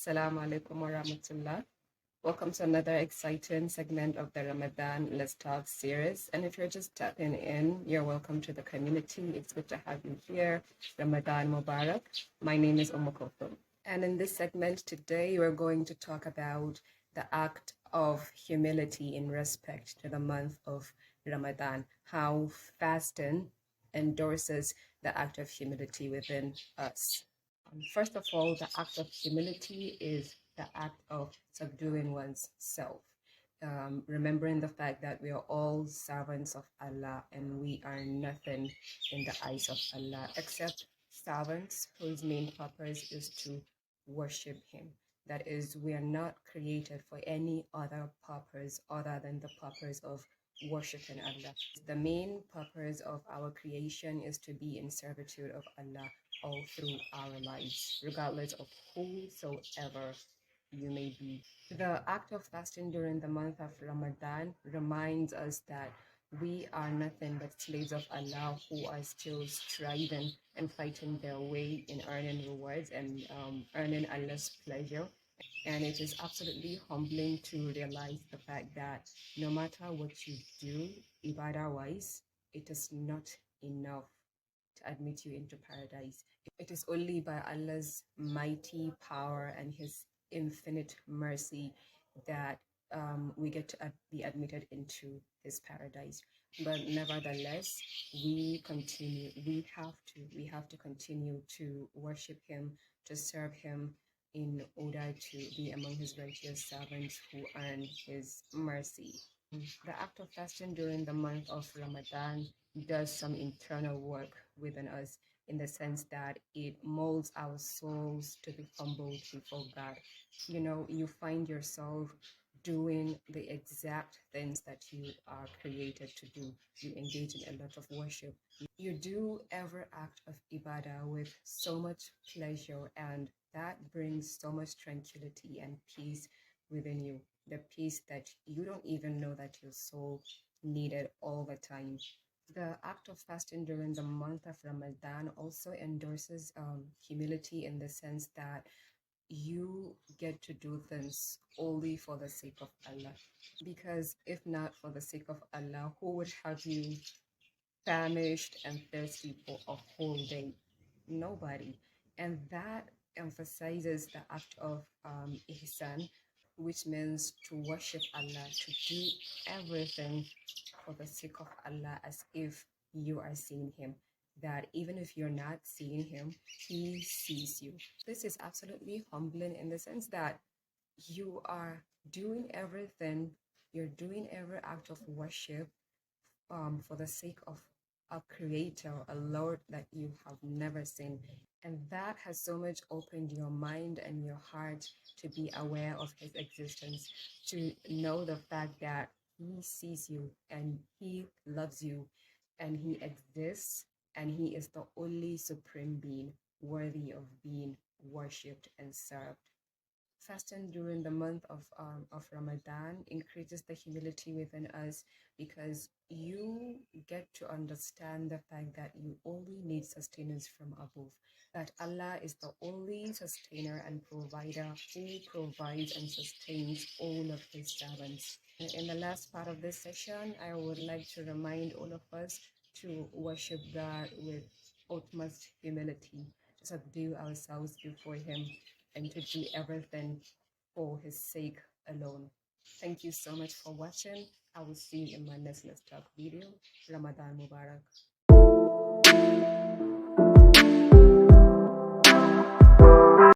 Assalamu alaikum wa rahmatullah. Welcome to another exciting segment of the Ramadan Let's Talk series. And if you're just tapping in, you're welcome to the community. It's good to have you here. Ramadan Mubarak. My name is Kulthum. And in this segment today, we're going to talk about the act of humility in respect to the month of Ramadan, how fasting endorses the act of humility within us. First of all, the act of humility is the act of subduing one's self. Remembering the fact that we are all servants of Allah and we are nothing in the eyes of Allah except servants whose main purpose is to worship Him. That is, we are not created for any other purpose other than the purpose of worshiping Allah. The main purpose of our creation is to be in servitude of Allah all through our lives, regardless of whosoever you may be. The act of fasting during the month of Ramadan reminds us that we are nothing but slaves of Allah who are still striving and fighting their way in earning rewards and earning Allah's pleasure. And it is absolutely humbling to realize the fact that no matter what you do, ibadah-wise, it is not enough to admit you into paradise. It is only by Allah's mighty power and His infinite mercy that we get to be admitted into His paradise. But nevertheless, we have to continue to worship Him, to serve Him in order to be among His righteous servants who earn His mercy. The act of fasting during the month of Ramadan does some internal work within us in the sense that it molds our souls to be humbled before God. You find yourself doing the exact things that you are created to do. You engage in a lot of worship. You do every act of ibadah with so much pleasure, and that brings so much tranquility and peace within you. The peace that you don't even know that your soul needed all the time. The act of fasting during the month of Ramadan also endorses humility in the sense that you get to do things only for the sake of Allah. Because if not for the sake of Allah, who would have you famished and thirsty for a whole day? Nobody. And that emphasizes the act of ihsan, which means to worship Allah, to do everything for the sake of Allah as if you are seeing Him. That even if you're not seeing Him, He sees you. This is absolutely humbling in the sense that you are doing everything, you're doing every act of worship for the sake of a creator, a Lord that you have never seen. And that has so much opened your mind and your heart to be aware of His existence, to know the fact that He sees you and He loves you and He exists and He is the only supreme being worthy of being worshipped and served. Fasting during the month of Ramadan increases the humility within us because you get to understand the fact that you only need sustenance from above, that Allah is the only sustainer and provider who provides and sustains all of His servants. In the last part of this session, I would like to remind all of us to worship God with utmost humility, to subdue ourselves before Him, and to do everything for His sake alone. Thank you so much for watching. I will see you in my next Let's Talk video. Ramadan Mubarak.